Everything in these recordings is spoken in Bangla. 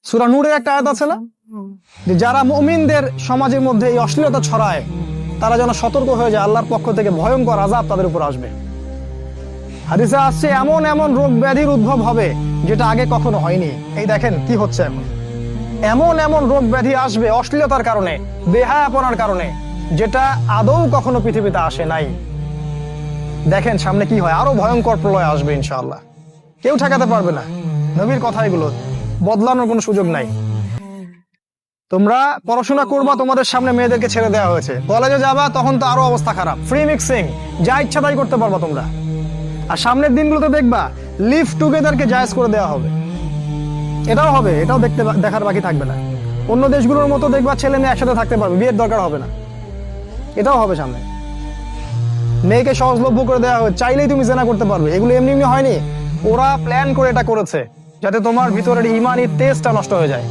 সূরা নূরের একটা আয়াত আছে না, যে যারা মুমিনদের সমাজের মধ্যে এই অশ্লীলতা ছড়ায় তারা যেন সতর্ক হয়ে যায়, আল্লাহর পক্ষ থেকে ভয়ঙ্কর আযাব তাদের উপর আসবে। হাদিসে আসছে এমন এমন রোগ ব্যাধির উদ্ভব হবে যেটা আগে কখনো হয়নি। এই দেখেন কি হচ্ছে এখন, এমন এমন রোগ ব্যাধি আসবে অশ্লীলতার কারণে, বেহায়াপনার কারণে, যেটা আদৌ কখনো পৃথিবীতে আসে নাই। দেখেন সামনে কি হয়, আরো ভয়ঙ্কর প্রলয় আসবে ইনশাআল্লাহ, কেউ ঠেকাতে পারবে না। নবীর কথা এগুলো, বদলানোর কোনো সুযোগ নাই। তোমরা পড়াশোনা করবা, তোমাদের সামনে মেয়েদেরকে ছেড়ে দেওয়া হয়েছে, কলেজে যাবা তখন তো আরো অবস্থা খারাপ, ফ্রি মিক্সিং, যা ইচ্ছা তাই করতে পারবা তোমরা। আর সামনের দিনগুলোতে দেখবা লিভ টুগেদারকে জায়েজ করে দেওয়া হবে, এটাও হবে, এটাও দেখার বাকি থাকবে না। অন্য দেশগুলোর মতো দেখবা ছেলে মেয়ে একসাথে থাকতে পারবে, বিয়ের দরকার হবে না, এটাও হবে সামনে। মেয়েকে সহজলভ্য করে দেওয়া হবে, চাইলেই তুমি জেনা করতে পারবে। এগুলো এমনি এমনি হয়নি, ওরা প্ল্যান করে এটা করেছে যাতে তোমার ভিতরের ইমানি তেজটা নষ্ট হয়ে যায়।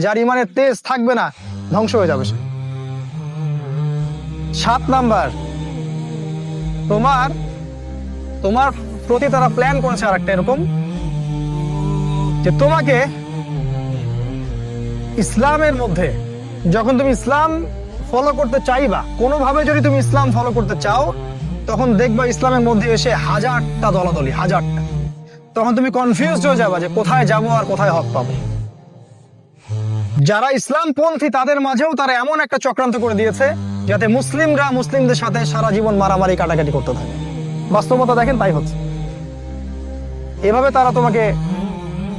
যার ইমানের তেজ থাকবে না, ধ্বংস হয়ে যাবে সে। 7 নাম্বার, তোমার প্রতি তারা প্ল্যান করেছে আর একটা এরকম, যে তোমাকে ইসলামের মধ্যে যখন তুমি ইসলাম ফলো করতে চাইবা, কোনোভাবে যদি তুমি ইসলাম ফলো করতে চাও, তখন দেখবা ইসলামের মধ্যে এসে হাজারটা দলাদলি, হাজারটা। তখন তুমি কনফিউজড হয়ে যাবা যে কোথায় যাবো আর কোথায় হক পাবো। যারা ইসলামপন্থী তাদের মাঝেও তারা এমন একটা চক্রান্ত করে দিয়েছে যাতে মুসলিমরা মুসলিমদের সাথে সারা জীবন মারামারি কাটাকাটি করতে থাকে। বাস্তবতা দেখেন তাই হচ্ছে। এভাবে তারা তোমাকে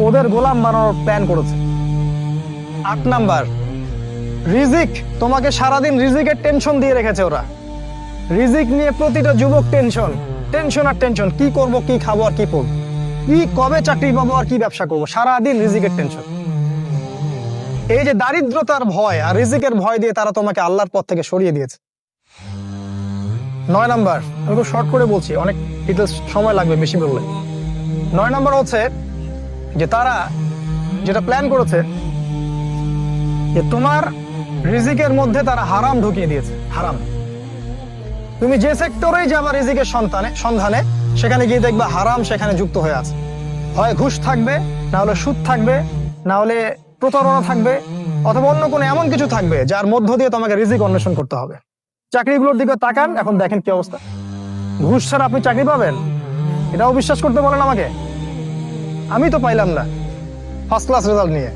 ওদের গোলাম বানানোর প্ল্যান করেছে। 8 নাম্বার, রিজিক, তোমাকে সারাদিন রিজিকের টেনশন দিয়ে রেখেছে ওরা। রিজিক নিয়ে প্রতিটা যুবক টেনশন আর টেনশন, কি করব, কি খাবো আর কি পড়বো, কি কবে চাকরি পাবো আর কি ব্যবসা করবো, সারাদিন রিজিকের টেনশন। এই যে দারিদ্রতার ভয় আর রিজিকের ভয় দিয়ে তারা তোমাকে আল্লাহর পথ থেকে সরিয়ে দিয়েছে। 9 নাম্বার, আমি খুব শর্ট করে বলছি, অনেক ডিটেলস সময় লাগবে বেশি বললে। 9 নাম্বার হচ্ছে যে তারা যেটা প্ল্যান করেছে যে তোমার রিজিকের মধ্যে তারা হারাম ঢুকিয়ে দিয়েছে। হারাম, তুমি যে সেক্টরেই যাবা রিজিকের সন্ধানে, সেখানে গিয়ে দেখবা হারাম সেখানে যুক্ত হয়ে আছে। হয় ঘুষ থাকবে, না হলে সুদ থাকবে, না হলে প্রতারণা থাকবে, অথবা অন্য কোনো এমন কিছু থাকবে যার মধ্য দিয়ে তোমাকে রিজিক অন্বেষণ করতে হবে। চাকরিগুলোর দিকে তাকান, এখন দেখেন কি অবস্থা। ঘুষ ছাড়া আপনি চাকরি পাবেন, এটাও বিশ্বাস করতে বলেন আমাকে? আমি তো পাইলাম না ফার্স্ট ক্লাস রেজাল্ট নিয়ে।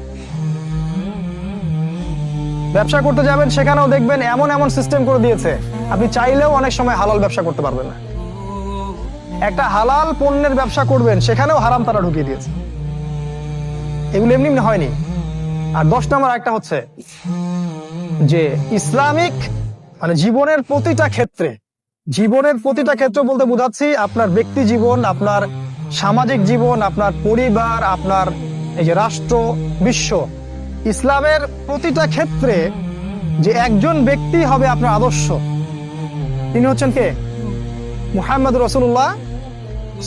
ব্যবসা করতে যাবেন, সেখানেও দেখবেন এমন এমন সিস্টেম করে দিয়েছে আপনি চাইলেও অনেক সময় হালাল ব্যবসা করতে পারবেন না। একটা হালাল পণ্যের ব্যবসা করবেন, সেখানেও হারাম তারা ঢুকিয়ে দিয়েছে। এগুলো এমনি এমনি হয়নি। আর 10 নাম্বার একটা হচ্ছে যে ইসলামিক, মানে জীবনের প্রতিটা ক্ষেত্র বলতে বোঝাচ্ছি আপনার ব্যক্তি জীবন, আপনার সামাজিক জীবন, আপনার পরিবার, আপনার এই যে রাষ্ট্র, বিশ্ব, ইসলামের প্রতিটা ক্ষেত্রে যে একজন ব্যক্তি হবে আপনার আদর্শ, তিনি হচ্ছেন কে? মুহাম্মদ রাসূলুল্লাহ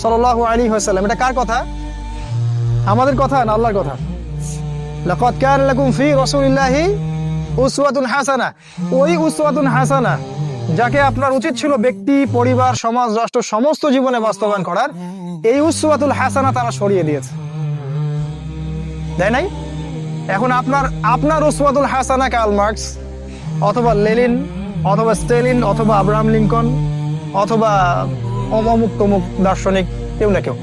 সাল্লাল্লাহু আলাইহি ওয়াসাল্লাম। এটা কার কথা? আমাদের কথা না আল্লাহর কথা? লাকাদ কানা লাকুম ফি রাসূলিল্লাহি উসওয়াতুন হাসানাহ। ওই উসওয়াতুন হাসানাহ যাকে আপনার উচিত ছিল ব্যক্তি, পরিবার, সমাজ, রাষ্ট্র সমস্ত জীবনে বাস্তবায়ন করার, এই উসওয়াতুল হাসানাহ তারা সরিয়ে দিয়েছে, তাই নাই? এখন আপনার উসওয়াতুল হাসানাহ কার্ল মার্কস অথবা লেনিন অথবা স্টেলিন অথবা আব্রাহাম লিঙ্কন অথবা অমুক তমুক দার্শনিক, কেউ না কেউ।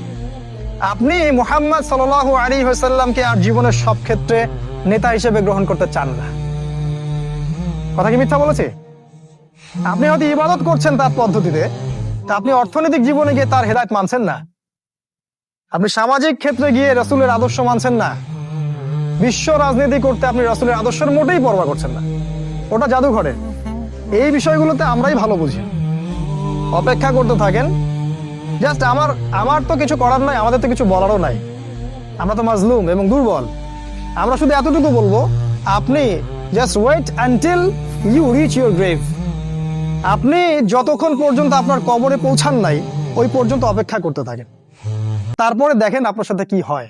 আপনি মুহাম্মদ সাল্লাল্লাহু আলাইহি ওয়াসাল্লামকে আর জীবনের সব ক্ষেত্রে নেতা হিসেবে গ্রহণ করতে চান না। কথা কি মিথ্যা বলেছে? আপনি হয়তো ইবাদত করছেন তার পদ্ধতিতে, তা আপনি অর্থনৈতিক জীবনে গিয়ে তার হেদায়েত মানছেন না। আপনি সামাজিক ক্ষেত্রে গিয়ে রাসূলের আদর্শ মানছেন না। বিশ্ব রাজনীতি করতে আপনি রাসূলের আদর্শের মোটেই পরোয়া করছেন না, ওটা জাদুঘরে। এই বিষয়গুলোতে আমরাই ভালো বুঝি। অপেক্ষা করতে থাকেন। জাস্ট আমার তো কিছু করার নাই, আমাদের তো কিছু বলারও নাই, আমরা তো মাজলুম এবং দুর্বল। আমরা শুধু এতটুকু বলবো, আপনি just wait until you reach your grave. আপনি যতক্ষণ পর্যন্ত আপনার কবরে পৌঁছান নাই, ওই পর্যন্ত অপেক্ষা করতে থাকেন। তারপরে দেখেন আপনার সাথে কি হয়।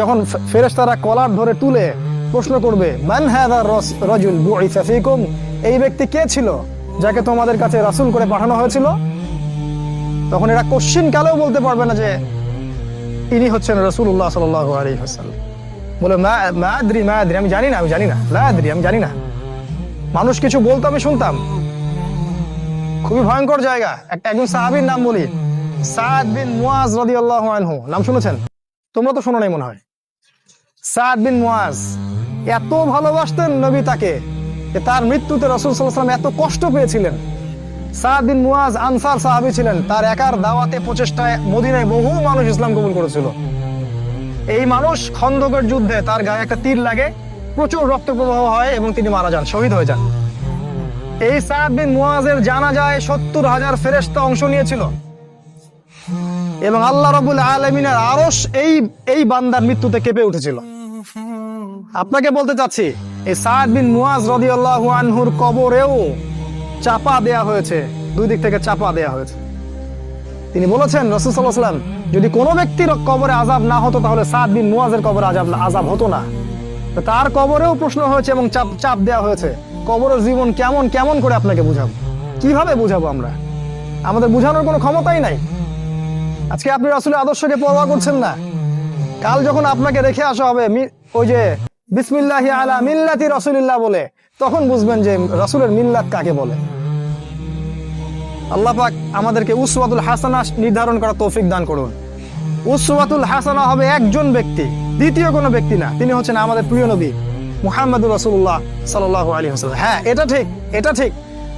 যখন ফেরেশতারা কলার ধরে তুলে প্রশ্ন করবে, মান হাযা রাজুল বুইসা ফীকুম, এই ব্যক্তি কে ছিল যাকে তোমাদের কাছে রাসূল করে পাঠানো হয়েছিল, তখন এরা কোশ্চিন কালেও বলতে পারবে না যে ইনি হচ্ছেন রাসূলুল্লাহ সাল্লাল্লাহু আলাইহি ওয়াসাল্লাম। বলে মা আদরি, আমি জানি না, লা আদরি, আমি জানি না। মানুষ কিছু বলতো, আমি শুনতাম। খুবই ভয়ঙ্কর জায়গা। একজন সাহাবীর নাম বলি, সাদ বিন মুয়াজ রাদিয়াল্লাহু আনহু। নাম শুনেছেন? তোমরা তো শোনো নাই মনে হয়। সাদ বিন মুয়াজ এত ভালোবাসতেন নবী তাকে যে তার মৃত্যুতে রাসূল সাল্লাল্লাহু আলাইহি ওয়াসাল্লাম এত কষ্ট পেয়েছিলেন। সাদ বিন মুয়াজ আনসার সাহাবী ছিলেন। তার একার দাওয়াতে প্রচেষ্টায় মদিনায় বহু মানুষ ইসলাম কবুল করেছিল। এই মানুষ খন্দকের যুদ্ধে তার গায়ে একটা তীর লাগে, প্রচুর রক্ত প্রবাহ হয় এবং তিনি মারা যান, শহীদ হয়ে যান। এই সাদ বিন মুয়াজের জানাজায় 70,000 ফেরেশতা অংশ নিয়েছিল এবং আল্লাহ রাব্বুল আলামিনের আরশ এই বান্দার মৃত্যুতে কেঁপে উঠেছিল। আপনাকে বলতে চাচ্ছি, এই সাদ বিন মুয়াজ রাদিয়াল্লাহু আনহুর কবরেও চাপা দেয়া হয়েছে, দুই দিক থেকে চাপা দেয়া হয়েছে। তিনি বলেছেন, রাসূল সাল্লাল্লাহু আলাইহি ওয়াসাল্লাম, যদি কোনো ব্যক্তির কবরে আযাব না হতো তাহলে সাদ বিন মুয়াজের কবরে আযাব হতো না। তার কবরেও প্রশ্ন হয়েছে এবং চাপ দেয়া হয়েছে। কবরের জীবন কেমন করে আপনাকে বুঝাবো? কিভাবে বুঝাবো আমরা? আমাদের বুঝানোর কোনো ক্ষমতাই নাই। আজকে আপনি রাসূলের আদর্শকে পরোয়া করছেন না। কাল যখন আপনাকে রেখে আসা হবে ওই যে বিসমিল্লাহি আলা মিল্লাতি রাসূলিল্লাহ বলে, তখন বুঝবেন যে রাসূলের মিল্লাত কাকে বলে। আল্লাহ পাক আমাদেরকে উসওয়াতুল হাসানা নির্ধারণ করার তৌফিক দান করুন। উসওয়াতুল হাসানা হবে একজন ব্যক্তি, দ্বিতীয় কোনো ব্যক্তি না। তিনি হচ্ছেন আমাদের প্রিয় নবী মুহাম্মদুর রাসূলুল্লাহ সাল্লাল্লাহু আলাইহি ওয়াসাল্লাম। হ্যাঁ, এটা ঠিক।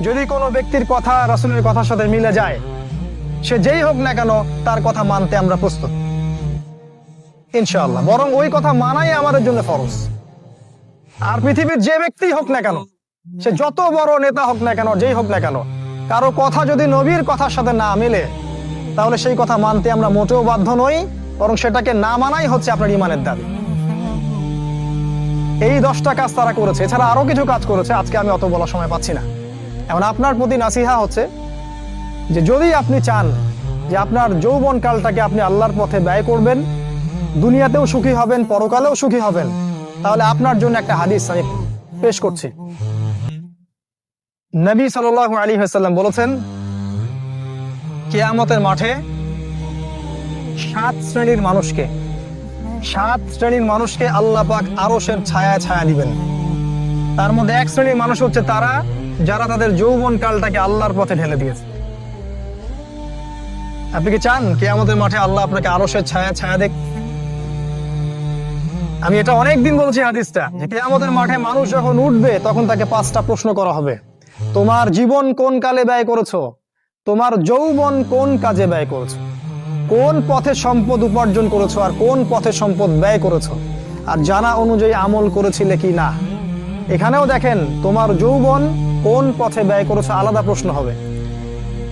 যদি কোনো ব্যক্তির কথা রাসূলের কথার সাথে মিলে যায়, সে যেই হোক না কেন, তার কথা মানতে আমরা প্রস্তুত ইনশাআল্লাহ। বরং ওই কথা মানাই আমাদের জন্য ফরজ। আর পৃথিবীর যে ব্যক্তি হোক না কেন, সে যত বড় নেতা হোক না কেন, যেই হোক না কেন, কারো কথা যদি নবীর কথার সাথে না মেলে, তাহলে সেই কথা মানতে আমরা মোটেও বাধ্য নই, বরং সেটাকে না মানাই হচ্ছে আপনার ঈমানের দাবি। এই 10টা কাজ তারা করেছে, এছাড়া আরো কিছু কাজ করেছে, আজকে আমি অত বলার সময় পাচ্ছি না। এখন আপনার প্রতি নাসিহা হচ্ছে যে যদি আপনি চান যে আপনার যৌবন কালটাকে আপনি আল্লাহর পথে ব্যয় করবেন, দুনিয়াতেও সুখী হবেন, পরকালেও সুখী হবেন, তাহলে আপনার জন্য একটা হাদিস আমি পেশ করছি। নবী সাল্লাল্লাহু আলাইহি ওয়াসাল্লাম বলেছেন, কিয়ামতের মাঠে 7 শ্রেণীর মানুষকে আল্লাহ পাক আরশের ছায়া দিবেন। তার মধ্যে এক শ্রেণীর মানুষ হচ্ছে তারা যারা তাদের যৌবন কালটাকে আল্লাহর পথে ঢেলে দিয়েছে। আপনি কি চান কিয়ামতের মাঠে আল্লাহ আপনাকে আরশের ছায়া দেখ? আমি এটা অনেকদিন বলছি হাদিসটা, যে কিয়ামতের মাঠে মানুষ যখন উঠবে তখন তাকে 5টা প্রশ্ন করা হবে। তোমার জীবন কোন কালে ব্যয় করেছো? তোমার যৌবন কোন কাজে ব্যয় করেছো? কোন পথে সম্পদ উপার্জন করেছো আর কোন পথে সম্পদ ব্যয় করেছো? আর জানা অনুযায়ী আমল করেছিলে কি না? এখানেও দেখেন, তোমার যৌবন কোন পথে ব্যয় করেছো আলাদা প্রশ্ন হবে।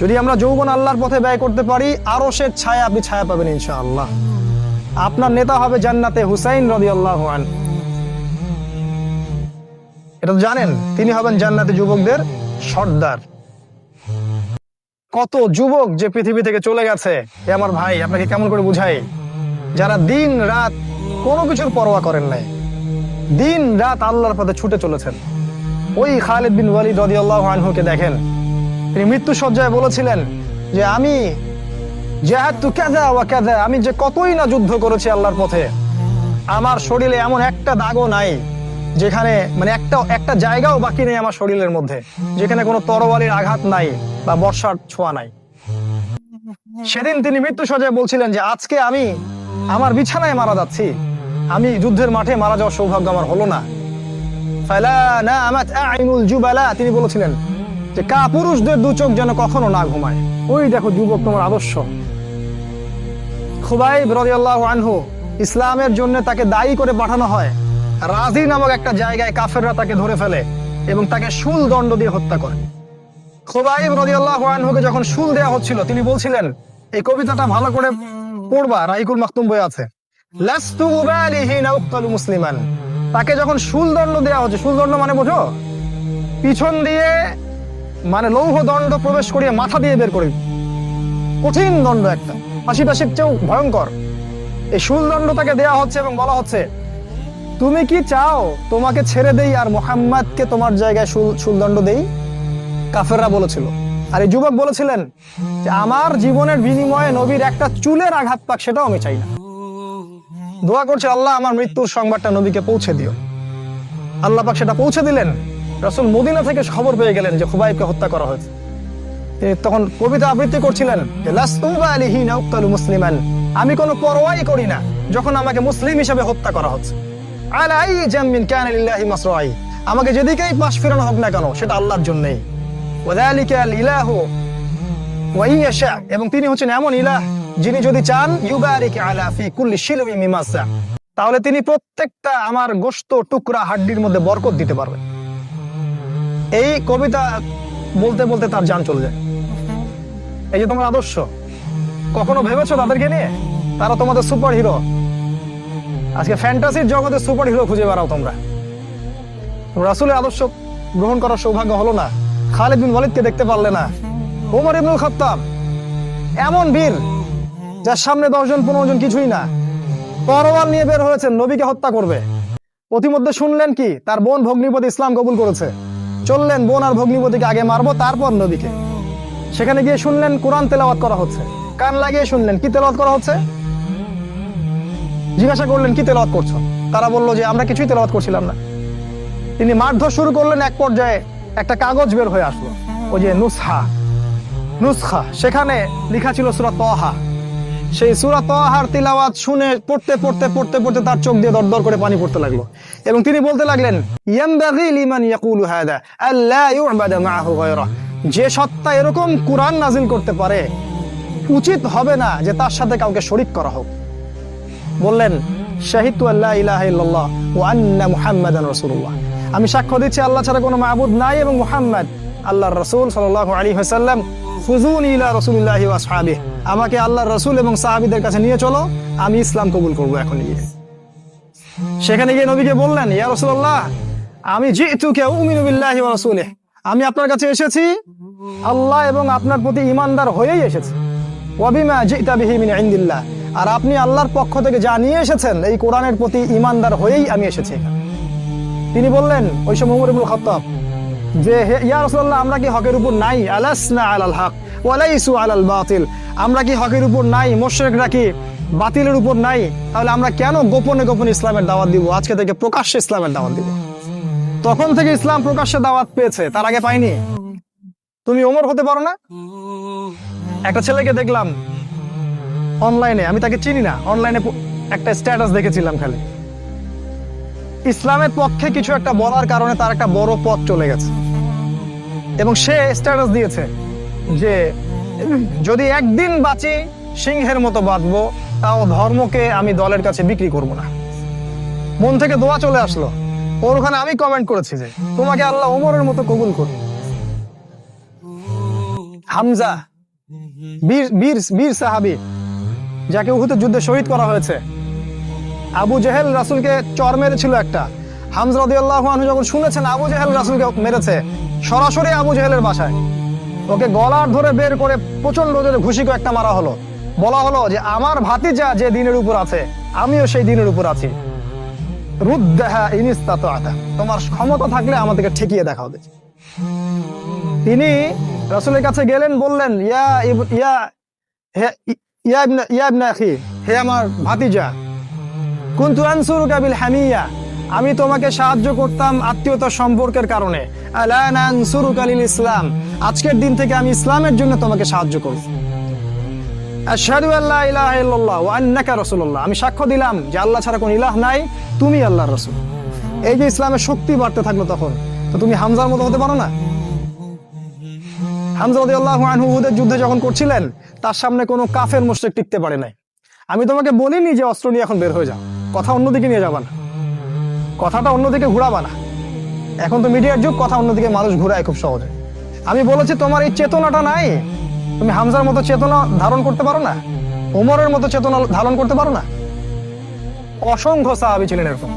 যদি আমরা যৌবন আল্লাহর পথে ব্যয় করতে পারি, আরশের ছায়া আপনি ছায়া পাবেন ইনশাআল্লাহ। আপনার নেতা হবে জান্নাতে হুসাইন রাদিয়াল্লাহু আনহু। এটা তো জানেন, তিনি হবেন জান্নাতে যুবকদের সর্দার। কত যুবক যে পৃথিবী থেকে চলে গেছে, এ আমার ভাই আপনাকে কেমন করে বুঝাই, যারা দিন রাত কোনো কিছুর পরোয়া করেন নাই, দিন রাত আল্লাহর পথে ছুটে চলেছেন। ওই খালিদ বিন ওয়ালিদ রাদিয়াল্লাহু আনহুকে দেখেন, তিনি মৃত্যু সজ্জায় বলেছিলেন যে আমি জাহাদতু কাযা ওয়া কাযা, আমি যে কতই না যুদ্ধ করেছি আল্লাহর পথে, আমার শরীরে এমন একটা দাগও নাই যেখানে, মানে একটা জায়গাও বাকি নেই আমার শরীরের মধ্যে যেখানে কোনো তরবারির আঘাত নাই বা বর্ষার ছোঁয়া নাই। সেদিন তিনি মৃত্যু সজ্জায় বলছিলেন যে আজকে আমি আমার বিছানায় মারা যাচ্ছি, আমি যুদ্ধের মাঠে মারা যাওয়ার সৌভাগ্য আমার হলো না। ফালা নামাত আইনুল জুবালা, তিনি বলেছিলেন যে কাপুরুষদের দু চোখ যেন কখনো না ঘুমায়। ওই দেখো যুবক, তোমার আদর্শ। খুবাইব রাদিয়াল্লাহু আনহু, ইসলামের জন্য তাকে দায়ী করে পাঠানো হয়। রাজি নামক একটা জায়গায় কাফেররা তাকে ধরে ফেলে এবং তাকে শুল দণ্ড দিয়ে হত্যা করে। খুবাইব রাদিয়াল্লাহু আনহুকে যখন শুল দেয়া হচ্ছিল, তিনি বলছিলেন, এই কবিতাটা ভালো করে পড়বা, রাইকুল মাকতুম বই আছে, লাস্তু উবালিহি না উক্তালু মুসলিমান। তাকে যখন শুল দণ্ড দেয়া হচ্ছে, শুল দণ্ড মানে বোঝো, পিছন দিয়ে মানে লৌহ দণ্ড প্রবেশ করিয়ে মাথা দিয়ে বের করে, কঠিন দণ্ড, একটা ফাঁসির চেয়েও ভয়ঙ্কর। এই শুল দণ্ড তাকে দেয়া হচ্ছে এবং বলা হচ্ছে, তুমি কি চাও তোমাকে ছেড়ে দেই আর মুহাম্মাদকে তোমার জায়গায় শুলদণ্ড দেই? কাফেররা বলেছিল। আর এই যুবক বলেছিলেন যে আমার জীবনের বিনিময়ে নবীর একটা চুলের আঘাত পাক, সেটাও আমি চাই না। দোয়া করছে, আল্লাহ আমার মৃত্যুর সংবাদটা নবীকে পৌঁছে দিও। আল্লাহ পাক সেটা পৌঁছে দিলেন। রাসূল মদিনা থেকে খবর পেয়ে গেলেন যে খুবাইবকে হত্যা করা হয়েছে। তিনি তখন কবিতা আবৃত্তি করছিলেন যে লাস্তু বালিহিনা উক্তালু মুসলিমান, আমি কোনো পরোয়াই করি না যখন আমাকে মুসলিম হিসেবে হত্যা করা হচ্ছে। আলা আই জামিন কানা লিল্লাহি মাসরাই, আমাকে যেদিকেই পাশ ফেরানো হোক না কেন সেটা আল্লাহর জন্যই। ওয়াযালিকাল ইলাহু ওয়া ইয়াশা, এবং তিনি হচ্ছেন এমন ইলাহ যিনি যদি চান ইউবারিক আলা ফি কুল্লি শিলবি মিমাসা, তাহলে তিনি প্রত্যেকটা আমার গোশত টুকরা হাড্ডির মধ্যে বরকত দিতে পারবেন। এই কবিতা বলতে বলতে তার জান চলে যায়। এই যে তোমার আদর্শ, কখনো ভেবেছো তাদেরকে নিয়ে? তারা তোমাদের সুপার হিরো। আজকে ফ্যান্টাসির জগতে সুপার হিরো খুঁজে বেড়াও তোমরা। রাসূলের আদর্শ গ্রহণ করার সৌভাগ্য হলো না, খালিদ বিন ওয়ালিদকে দেখতে পারলে না, ওমর ইবনুল খাত্তাব এমন বীর যার সামনে 10 জন 15 জন কিছুই না, তরোয়াল নিয়ে বের হয়েছেন নবীকে হত্যা করবে। প্রতিমধ্যে শুনলেন কি তার বোন ভগ্নিপতি ইসলাম কবুল করেছে, চললেন বোন আর ভগ্নিপতিকে আগে মারবো তারপর নবীকে। সেখানে গিয়ে শুনলেন কোরআন তেলাওয়াত করা হচ্ছে, কান লাগিয়ে শুনলেন কি তেলাওয়াত করা হচ্ছে। জিজ্ঞাসা করলেন কি তেলাওয়াত করছো? তারা বললো যে আমরা কিছুই তেলাওয়াত করছিলাম না। তিনি মারধর শুরু করলেন, এক পর্যায়ে একটা কাগজ বের হয়ে আসলো, ওই যে নুসখা, সেখানে লেখা ছিল সূরা তাহা। সেই সূরা তাহার তিলাওয়াত শুনে পড়তে পড়তে পড়তে পড়তে তার চোখ দিয়ে দরদর করে পানি পড়তে লাগলো, এবং তিনি বলতে লাগলেন ইয়ামবাগি লিমান ইয়াকুলু হাদা আল্লা ইউবাদা মাআহু গায়রা, যে সত্তা এরকম কুরআন নাজিল করতে পারে উচিত হবে না যে তার সাথে কাউকে শরীক করা হোক। বললেন শাহিদতু আল্লা ইলাহা ইল্লাল্লাহ ওয়া আন্না মুহাম্মাদান রাসূলুল্লাহ, আমি সাক্ষ্য দিচ্ছি আল্লাহ ছাড়া কোনো মাবুদ নাই এবং মুহাম্মদ আল্লাহর রাসূল সাল্লাল্লাহু আলাইহি ওয়াসাল্লাম। খুযুনি ইলা রাসূলিল্লাহি ওয়া আসহাবিহি, আমাকে আল্লাহর রাসূল এবং সাহাবীদের কাছে নিয়ে চলো, আমি ইসলাম কবুল করব এখন গিয়ে। সেখানে গিয়ে নবীকে বললেন ইয়া রাসূলুল্লাহ, আমি জিতুকা উমিনু বিল্লাহি ওয়া রাসূলিহি, আমি আপনার কাছে এসেছি আল্লাহ এবং আপনার প্রতি ঈমানদার হয়েই এসেছি। ওয়া বিমা জিতা বিহি মিন ইনদিল্লাহ, আর আপনি আল্লাহর পক্ষ থেকে যা নিয়ে এসেছেন এই কোরআনের প্রতি ঈমানদার হয়েই আমি এসেছি। তিনি বললেন ওই সময় ওমর ইবনুল খাত্তাব যে ইয়া রাসূলুল্লাহ, আমরা কি হকের উপর নাই? আলাসনা আলাল হক ওয়া লাইসু আলাল বাতিল, আমরা কি হকের উপর নাই? মুশরিকরা কি বাতিলের উপর নাই? তাহলে আমরা কেন গোপনে গোপনে ইসলামের দাওয়াত দিব? আজকে থেকে প্রকাশ্যে ইসলামের দাওয়াত দিব। তখন থেকে ইসলাম প্রকাশ্যে দাওয়াত পেয়েছে, তার আগে পাইনি। তুমি ওমর হতে পারো না? একটা ছেলেকে দেখলাম অনলাইনে, আমি তাকে চিনি না, অনলাইনে একটা স্ট্যাটাস দেখেছিলাম, খালি ইসলামের পক্ষে কিছু একটা বলার কারণে তার একটা বড় পথ চলে গেছে, এবং সে স্ট্যাটাস দিয়েছে যে যদি একদিন বাঁচি সিংহের মতো বাঁচবো, তাও ধর্মকে আমি দলের কাছে বিক্রি করব না। মন থেকে দোয়া চলে আসলো। ওর ওখানে আমি কমেন্ট করেছি যে তোমাকে আল্লাহ ওমরের মতো কবুল করুন। হামজা বীর সাহাবী, যাকে উহুদের যুদ্ধে শহীদ করা হয়েছে। আবু জেহেল রাসূলকে চর মেরেছিল একটা। হামজা রাদিয়াল্লাহু আনহু যখন শুনেছেন আবু জেহেল রাসূলকে মেরেছে, সরাসরি আবু জেহেলের বাসায় ওকে গলার ধরে বের করে প্রচন্ড জোরে ঘুষি একটা মারা হলো। বলা হলো যে আমার ভাতিজা যে দিনের উপর আছে আমিও সেই দিনের উপর আছি, রুদ্দাহা ইন ইসতাতা'তা, তোমার ক্ষমতা থাকলে আমাদেরকে ঠেকিয়ে দেখা হবে। তিনি রাসূলের কাছে গেলেন, বললেন ইয়া ইবনা আখি, হে আমার ভাতিজা, কুনতু আনসুরুকা বিল হামিয়া, আমি তোমাকে সাহায্য করতাম আত্মীয়তা সম্পর্কের কারণে। আলা নানসুরুকা লিল ইসলাম, আজকের দিন থেকে আমি ইসলামের জন্য তোমাকে সাহায্য করব। আশহাদু আল্লা ইলাহা ইল্লাল্লাহ ওয়া আন্নাকা রাসূলুল্লাহ, আমি সাক্ষ্য দিলাম যে আল্লাহ ছাড়া কোনো ইলাহ নাই, তুমি আল্লাহর রাসূল। এই যে ইসলামের শক্তি বাড়তে থাকলো, তখন তো তুমি হামজার মতো হতে পারো না? হামজা রাদিয়াল্লাহু আনহু উহুদের যুদ্ধে যখন করছিলেন, তার সামনে কোনো কাফের মুশরিক টিকতে পারে নাই। আমি তোমাকে বলিনি যে অস্ত্র নিয়ে এখন বের হয়ে যাও, কথা অন্যদিকে নিয়ে যাবা না, কথাটা অন্যদিকে ঘুরাবা না। এখন তো মিডিয়ার যুগ, কথা অন্যদিকে মানুষ ঘুরায় খুব সহজে। আমি বলেছি তোমার এই চেতনাটা নাই, তুমি হামজার মতো চেতনা ধারণ করতে পারো না, ওমরের মতো চেতনা ধারণ করতে পারো না। অসংখ্য সাহাবী ছিলেন এরকম।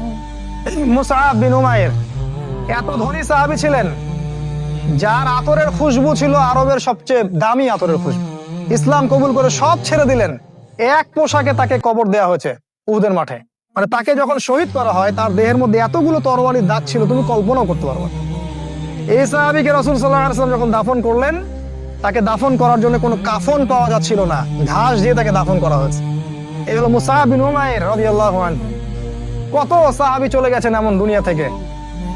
মুসআব বিন উমাইর এত ধনী সাহাবী ছিলেন, যার আতরের খুশবু ছিল আরবের সবচেয়ে দামি আতরের খুশবু। ইসলাম কবুল করে সব ছেড়ে দিলেন, এক পোশাকে তাকে কবর দেওয়া হয়েছে উহুদের মাঠে। মানে তাকে যখন শহীদ করা হয়, তার দেহের মধ্যে এতগুলো তরবারির দাগ ছিল, তুমি কল্পনাও করতে পারবে না। এই সাহাবীকে রাসূল সাল্লাল্লাহু আলাইহি ওয়াসাল্লাম যখন দাফন করলেন, তাকে দাফন করার জন্য কোনো কাফন পাওয়া যাচ্ছিল না, ঘাস দিয়ে তাকে দাফন করা হয়েছে। এই হলো মুসআব বিন উমাইর রাদিয়াল্লাহু আনহু। কত সাহাবী চলে গেছেন এমন দুনিয়া থেকে,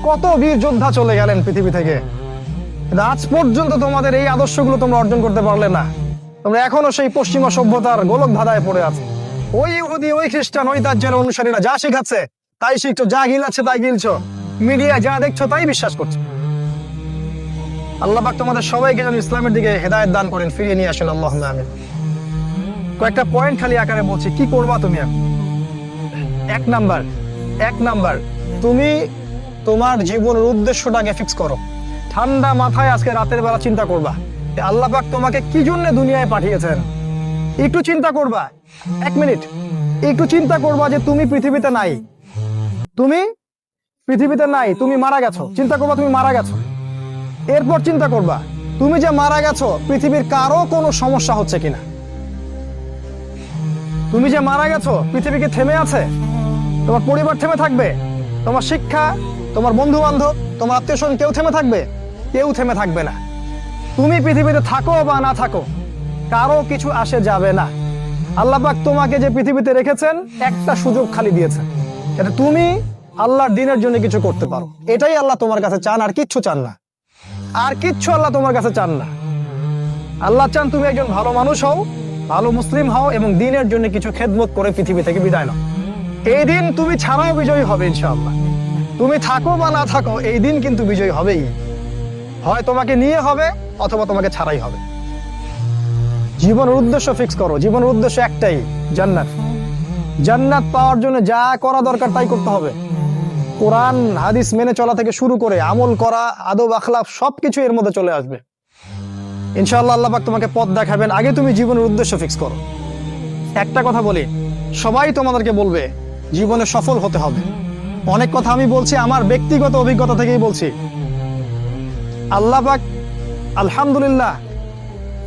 কত বীর যোদ্ধা চলে গেলেন পৃথিবী থেকে, কিন্তু আজ পর্যন্ত তোমাদের এই আদর্শগুলো তোমরা অর্জন করতে পারলে না। তোমরা এখনো সেই পশ্চিমা সভ্যতার গোলক ধাঁধায় পড়ে আছো। ওই ইহুদি, ওই খ্রিস্টান, ওই দাজ্জালের অনুসারীরা যা শেখাচ্ছে তাই শিখছো, যা গিলাচ্ছে তাই গিলছো, মিডিয়া যা দেখছো তাই বিশ্বাস করছো। আল্লাহ পাক তোমাদের সবাইকে যেন ইসলামের দিকে হেদায়েত দান করেন, ফিরিয়ে নিয়ে আসেন, আল্লাহুম্মা আমিন। কয়েকটা পয়েন্ট খালি আকারে বলছি, কি করবা তুমি এখন? এক নাম্বার, তুমি তোমার জীবনের উদ্দেশ্যটাকে ফিক্স করো। ঠান্ডা মাথায় আজকে রাতের বেলা চিন্তা করবা যে আল্লাহ পাক তোমাকে কি জন্য দুনিয়ায় পাঠিয়েছেন। একটু চিন্তা করবা, 1 মিনিট একটু চিন্তা করবা যে তুমি পৃথিবীতে নাই, তুমি মারা গেছো। চিন্তা করবা তুমি মারা গেছো। এরপর চিন্তা করবা তুমি যে মারা গেছো পৃথিবীর কারো কোনো সমস্যা হচ্ছে কিনা। তুমি যে মারা গেছো পৃথিবী কি থেমে আছে? তোমার পরিবার থেমে থাকবে? তোমার শিক্ষা, তোমার বন্ধু বান্ধব, তোমার আত্মীয় স্বজন কেউ থেমে থাকবে? কেউ থেমে থাকবে না। তুমি পৃথিবীতে থাকো বা না থাকো, কারো কিছু আসে যাবে না। আল্লাহ পাক তোমাকে যে পৃথিবীতে রেখেছেন একটা সুযোগ খালি দিয়েছেন, এটা তুমি আল্লাহর দ্বীনের জন্য কিছু করতে পারো। এটাই আল্লাহ তোমার কাছে চান, আর কিচ্ছু চান না। আর কিচ্ছু আল্লাহ তোমার কাছে চান না। আল্লাহ চান তুমি একজন ভালো মানুষ হও, ভালো মুসলিম হও এবং দ্বীনের জন্য কিছু খেদমত করে পৃথিবী থেকে বিদায় নাও। এই দিন তুমি ছাড়াও বিজয়ী হবে ইনশাআল্লাহ। তুমি থাকো বা না থাকো, এই দিন কিন্তু বিজয়ী হবেই। হয় তোমাকে নিয়ে হবে অথবা তোমাকে ছাড়াই হবে। জীবনের উদ্দেশ্য ফিক্স করো। জীবনের উদ্দেশ্য একটাই, জান্নাত। জান্নাত পাওয়ার জন্য যা করা দরকার তাই করতে হবে। কোরআন হাদিস মেনে চলা থেকে শুরু করে আমল করা, আদব আখলাক সবকিছু এর মধ্যে চলে আসবে ইনশাআল্লাহ। আল্লাহ পাক তোমাকে পথ দেখাবেন। আগে তুমি জীবনের উদ্দেশ্য ফিক্স করো। একটা কথা বলি, সবাই তোমাদেরকে বলবে জীবনে সফল হতে হবে। অনেক কথা আমি বলছি আমার ব্যক্তিগত অভিজ্ঞতা থেকেই বলছি। আল্লাহ পাক আলহামদুলিল্লাহ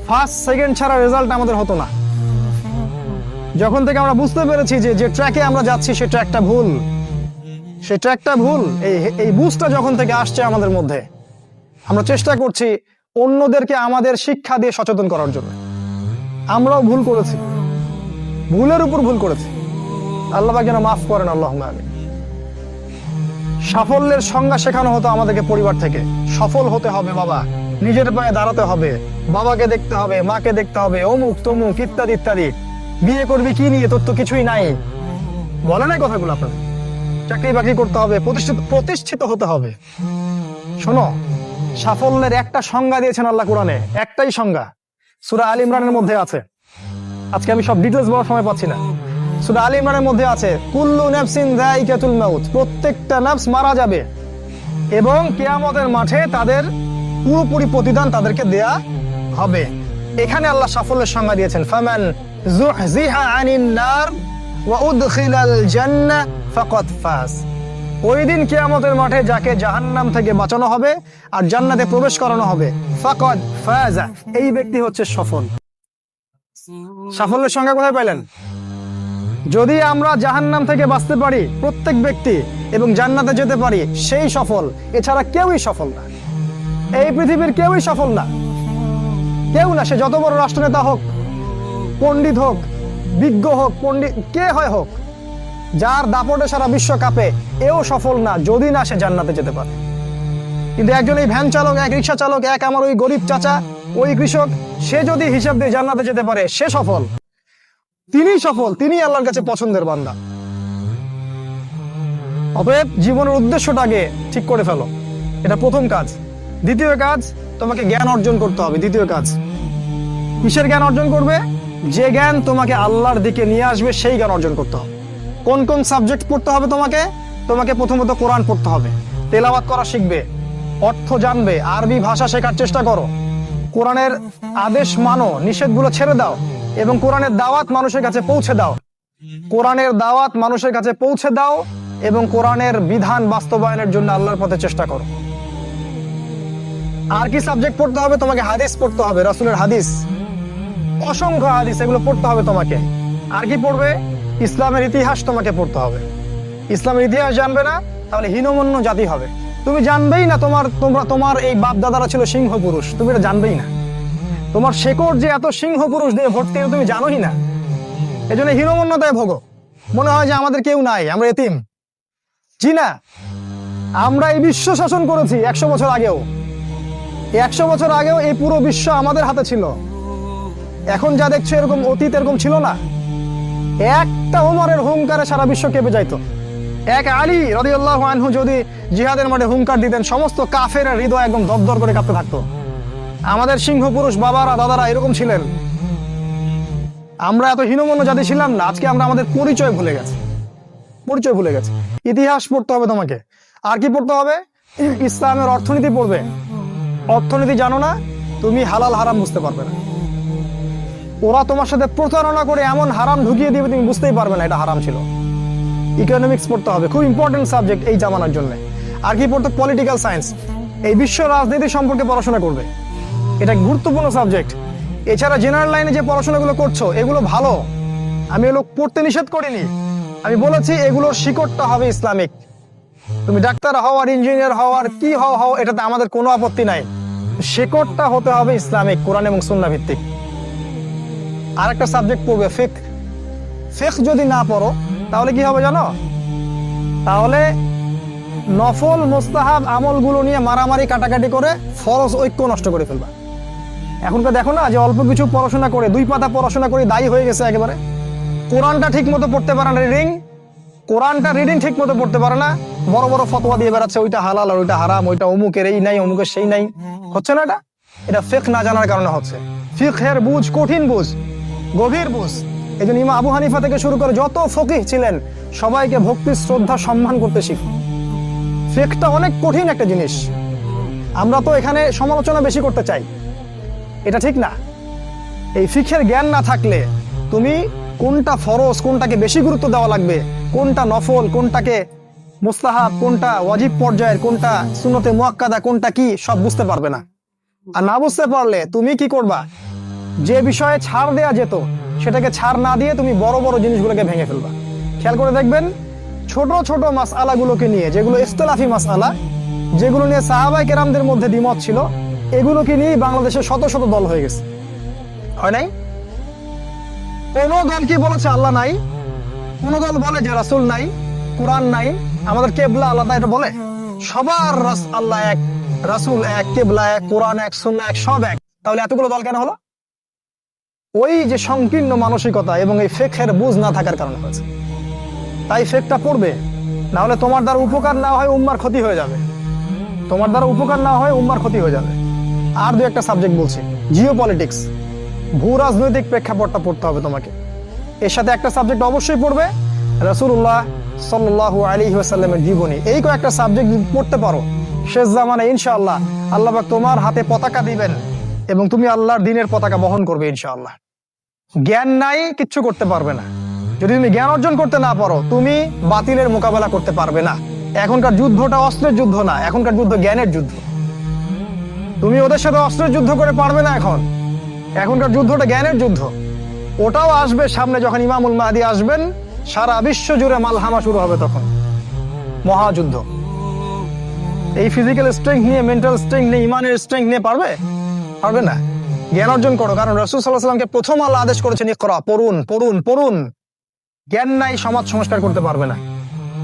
ফার্স্ট সেকেন্ড ছাড়া রেজাল্ট আমাদের হতো না। যখন থেকে আমরা বুঝতে পেরেছি যে ট্র্যাকে আমরা যাচ্ছি সে ট্র্যাকটা ভুল, এই বুঝটা যখন থেকে আসছে আমাদের মধ্যে, আমরা চেষ্টা করছি অন্যদেরকে আমাদের শিক্ষা দিয়ে সচেতন করার জন্য। আমরাও ভুল করেছি, ভুলের উপর ভুল করেছি। আল্লাহ পাক যেন মাফ করেন, আল্লাহুম্মা আমিন। সাফল্যের সংজ্ঞা শেখানো হতো আমাদেরকে পরিবার থেকে। সফল হতে হবে বাবা, নিজের পায়ে দাঁড়াতে হবে, বাবাকে দেখতে হবে, মাকে দেখতে হবে, অমুক তমুক ইত্যাদি ইত্যাদি। বিয়ে করবি কি নিয়ে, তোর তো কিছুই নাই, বলে নাই কথাগুলো আপনাদের। চাকরি বাকরি করতে হবে, প্রতিষ্ঠিত হতে হবে। শোনো, সাফল্যের একটা সংজ্ঞা দিয়েছেন আল্লাহ কোরআনে, একটাই সংজ্ঞা, সূরা আল ইমরানের মধ্যে আছে। আজকে আমি সব ডিটেইলস বলার সময় পাচ্ছি না। সূরা আল ইমরানের মধ্যে আছে, কুল্লু নাফসিন যায়িকাতুল মাউত, প্রত্যেকটা নফস মারা যাবে এবং কিয়ামতের মাঠে তাদের পুরোপুরি প্রতিদান তাদেরকে দেয়া হবে। এখানে আল্লাহ সাফল্যের সংজ্ঞা দিয়েছেন, ফামান যুহজিহা আনিন নার ওয়া উদখিলাল জান্নাহ ফাকাদ ফাজ। ওই দিন কিয়ামতের মাঠে যাকে জাহান্নাম থেকে বাঁচানো হবে আর জান্নাতে প্রবেশ করানো হবে, ফাকাদ ফাজা, এই ব্যক্তি হচ্ছে সফল। সাফল্যের সংজ্ঞা কোথায় পাইলেন? যদি আমরা জাহান্নাম থেকে বাঁচতে পারি প্রত্যেক ব্যক্তি এবং জান্নাতে যেতে পারি, সেই সফল। এছাড়া কেউই সফল না, এই পৃথিবীর কেউই সফল না, কেউ না। সে যত বড় রাষ্ট্রনেতা হোক, পণ্ডিত হোক, বিজ্ঞ হোক, পণ্ডিত কে হয় হোক, যার দাপটে সারা বিশ্ব কাঁপে, এও সফল না যদি না সে জান্নাতে যেতে পারে। কিন্তু একজন এই ভ্যান চালক, এক রিক্সা চালক, এক আমার ওই গরিব চাচা, ওই কৃষক, সে যদি হিসাব দিয়ে জান্নাতে যেতে পারে, সে সফল। তিনি সফল, তিনি আল্লাহর কাছে পছন্দের বান্দা। অতএব জীবনের উদ্দেশ্যটাকে ঠিক করে ফেলো, এটা প্রথম কাজ। দ্বিতীয় কাজ, তোমাকে জ্ঞান অর্জন করতে হবে। দ্বিতীয় কাজ, কিসের জ্ঞান অর্জন করবে? যে জ্ঞান তোমাকে আল্লাহর দিকে নিয়ে আসবে সেই জ্ঞান অর্জন করতে হবে। কোন কোন সাবজেক্ট পড়তে হবে তোমাকে প্রথমত কোরআন পড়তে হবে, তেলাওয়াত করা শিখবে, অর্থ জানবে, আরবি ভাষা শেখার চেষ্টা করো, কোরআনের আদেশ মানো, নিষেধগুলো ছেড়ে দাও এবং কোরআনের দাওয়াত মানুষের কাছে পৌঁছে দাও। কোরআনের দাওয়াত মানুষের কাছে পৌঁছে দাও এবং কোরআনের বিধান বাস্তবায়নের জন্য আল্লাহর পথে চেষ্টা করো। আর কি সাবজেক্ট পড়তে হবে? তোমাকে হাদিস পড়তে হবে, রাসূলের হাদিস, অসংখ্য হাদিস, এগুলো পড়তে হবে তোমাকে। আর কি পড়বে? ইসলামের ইতিহাস তোমাকে পড়তে হবে। ইসলামের ইতিহাস জানবে না তাহলে হীনমন্য জাতি হবে। তুমি জানবেই না তোমার এই বাপ দাদারা ছিল সিংহ পুরুষ, তুমি এটা জানবেই না। তোমার শেকড় যে এত সিংহ পুরুষ দিয়ে ভর্তি, তুমি জানোই না। এই জন্য হীনমন্যতায় ভোগো, মনে হয় যে আমাদের কেউ নাই, আমরা এতিম। জি না, আমরা এই বিশ্ব শাসন করেছি 100 বছর আগেও। 100 বছর আগেও এই পুরো বিশ্ব আমাদের হাতে ছিল। এখন যা দেখছো এরকম অতীত এরকম ছিল না। একটা ওমরের হুঙ্কারে সারা বিশ্ব কেঁপে যাইতো। এক আলী রাদিয়াল্লাহু আনহু যদি জিহাদের মাঠে হুঙ্কার দিতেন, সমস্ত কাফের হৃদয় একদম দরদর করে কাঁপতে থাকতো। আমাদের সিংহ পুরুষ বাবারা দাদারা এরকম ছিলেন। আমরা এত হীনমন্য জাতি ছিলাম না, আজকে আমরা আমাদের পরিচয় ভুলে গেছি। পরিচয় ভুলে গেছে। ইতিহাস পড়তে হবে তোমাকে। আর কি পড়তে হবে? ইসলামের অর্থনীতি পড়বে। অর্থনীতি জানো না, তুমি হালাল হারাম বুঝতে পারবে না। ওরা তোমার সাথে প্রতারণা করে এমন হারাম ঢুকিয়ে দিবে তুমি বুঝতেই পারবে না এটা হারাম ছিল। ইকোনমিক্স পড়তে হবে, খুব ইম্পর্টেন্ট সাবজেক্ট এই জামানার জন্য। আর কি পড়তে? পলিটিক্যাল সায়েন্স, এই বিশ্ব রাজনীতি সম্পর্কে পড়াশোনা করবে, এটা গুরুত্বপূর্ণ সাবজেক্ট। এছাড়া জেনারেল লাইনে যে পড়াশোনাগুলো করছো এগুলো ভালো, আমি এগুলো পড়তে নিষেধ করিনি। আমি বলেছি এগুলোর শিকড়টা হবে ইসলামিক। তুমি ডাক্তার হও আর ইঞ্জিনিয়ার হও আর কি হও এটাতে আমাদের কোনো আপত্তি নাই, শিকড়টা হতে হবে ইসলামিক, কোরআন এবং সুন্নাহ ভিত্তিক। আর একটা সাবজেক্ট পড়বে ফিকহ। ফিকহ যদি না পড়ো তাহলে কি হবে জানো? তাহলে নফল মুস্তাহাব আমলগুলো নিয়ে মারামারি কাটাকাটি করে ফরজ ঐক্য নষ্ট করে ফেলবা। এখনকার দেখো না যে অল্প কিছু পড়াশোনা করে, 2 পাতা পড়াশোনা করে দায়ী হয়ে গেছে একেবারে। কোরআনটা ঠিক মতো পড়তে পারে না, কোরআনটা রিডিং ঠিক মতো পড়তে পারে না, বড় বড় ফতোয়া দিয়ে বেড়াচ্ছে, ওইটা হালাল আর ওইটা হারাম, ওইটা অমুকের এই নাই অমুকের সেই নাই। হচ্ছে না এটা ফিকহ না জানার কারণে হচ্ছে। ফিকহের বুঝ কঠিন বুঝ, গভীর বুঝ। এই জন্য ইমাম আবু হানিফা থেকে শুরু করে যত ফকিহ ছিলেন সবাইকে ভক্তি শ্রদ্ধা সম্মান করতে শিখো। ফিকহটা অনেক কঠিন একটা জিনিস। আমরা তো এখানে সমালোচনা বেশি করতে চাই, এটা ঠিক না। এই ফিকহের জ্ঞান না থাকলে তুমি কোনটা ফরজ, কোনটাকে বেশি গুরুত্ব দেওয়া লাগবে, কোনটা নফল, কোনটাকে মুস্তাহাব, কোনটা ওয়াজিব পর্যায়ের, কোনটা সুন্নতে মুআক্কাদা, কোনটা কি সব বুঝতে পারবে না। আর না বুঝতে পারলে তুমি কি করবা? যে বিষয়ে ছাড় দেয়া যেত সেটাকে ছাড় না দিয়ে তুমি বড় বড় জিনিসগুলোকে ভেঙে ফেলবা। খেয়াল করে দেখবেন ছোট ছোট মাসআলাগুলোকে নিয়ে, যেগুলো ইখতিলাফি মাসআলা, যেগুলো নিয়ে সাহাবায়ে কেরামদের মধ্যে দ্বিমত ছিল, এগুলোকে নিয়ে বাংলাদেশে শত শত দল হয়ে গেছে। হয় নাই? কোন দল কি বলেছে আল্লাহ নাই? কোন দল বলে যে রাসূল নাই, কোরআন নাই, আমাদের কিবলা আলাদা, এটা বলে? সবার আল্লাহ এক, রাসূল এক, কিবলা এক, কোরআন এক, সুন্নাহ এক, সব এক। তাহলে এতগুলো দল কেন হলো? ওই যে সংকীর্ণ মানসিকতা এবং এই ফিকহের বুঝ না থাকার কারণে হয়েছে। তাই ফিকহটা পড়বে, না হলে তোমার দ্বারা উপকার না হয় উম্মার ক্ষতি হয়ে যাবে। তোমার দ্বারা উপকার না হয় উম্মার ক্ষতি হয়ে যাবে। আর 2 সাবজেক্ট বলছি, জিওপলিটিক্স, ভূ রাজনৈতিক প্রেক্ষাপটটা পড়তে হবে তোমাকে। এর সাথে একটা সাবজেক্ট অবশ্যই পড়বে রাসূলুল্লাহ সাল্লাল্লাহু আলাইহি ওয়াসাল্লামের জীবনী। এই কয়েকটা সাবজেক্ট পড়তে পারো, শেষ জামানায় ইনশাআল্লাহ আল্লাহ পাক তোমার হাতে পতাকা দিবেন এবং তুমি আল্লাহর দ্বীনের পতাকা বহন করবে ইনশাআল্লাহ। জ্ঞান নাই, কিচ্ছু করতে পারবে না। যদি তুমি জ্ঞান অর্জন করতে না পারো তুমি বাতিলের মোকাবেলা করতে পারবে না। এখনকার যুদ্ধটা অস্ত্রের যুদ্ধ না, এখনকার যুদ্ধ জ্ঞানের যুদ্ধ। তুমি ওদের সাথে অস্ত্রের যুদ্ধ করে পারবে না। এখনকার যুদ্ধটা জ্ঞানের যুদ্ধ। ওটাও আসবে সামনে, যখন ইমামুল মাহদী আসবেন সারা বিশ্ব জুড়ে মালহামা শুরু হবে, তখন মহাযুদ্ধ। এই ফিজিক্যাল স্ট্রেংথ নিয়ে, মেন্টাল স্ট্রেংথ নিয়ে, ইমানের স্ট্রেংথ নিয়ে পারবে না। জ্ঞান অর্জন করো, কারণ রাসূল সাল্লাল্লাহু আলাইহি ওয়াসাল্লামকে প্রথম আল্লাহ আদেশ করেছেন ইকরা, পড়ুন পড়ুন পড়ুন। জ্ঞান নাই, সমাজ সংস্কার করতে পারবে না।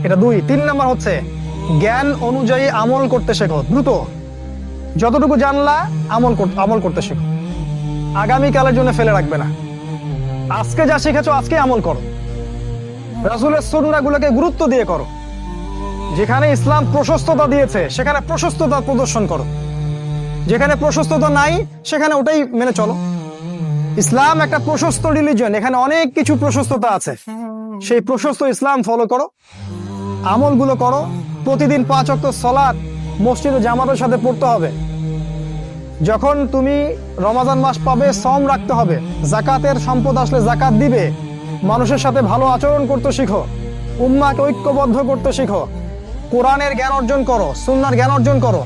এটা 2। 3 নাম্বার হচ্ছে জ্ঞান অনুযায়ী আমল করতে শেখো। দ্রুত যতটুকু জানলা আমল করতে শেখো, আগামীকালের জন্য ফেলে রাখবে না। আজকে যা শিখেছো আজকে আমল করো, রাসূলের সুন্নাহগুলোকে গুরুত্ব দিয়ে করো। যেখানে ইসলাম প্রশস্ততা দিয়েছে সেখানে প্রশস্ততা প্রদর্শন করো, যেখানে প্রশস্ততা নাই সেখানে ওটাই মেনে চলো। ইসলাম একটা প্রশস্ত রিলিজিয়ন, এখানে অনেক কিছু প্রশস্ততা আছে, সেই প্রশস্ত ইসলাম ফলো করো, আমলগুলো করো। প্রতিদিন 5 ওয়াক্ত সালাত মসজিদে জামাতের সাথে পড়তে হবে। যখন তুমি রমাজান মাস পাবে সওম রাখতে হবে, যাকাতের সম্পদ আসলে যাকাত দিবে, মানুষের সাথে ভালো আচরণ করতে শিখো, উম্মাহকে ঐক্যবদ্ধ করতে শিখো, কোরআনের জ্ঞান অর্জন করো, সুন্নাহর জ্ঞান অর্জন করো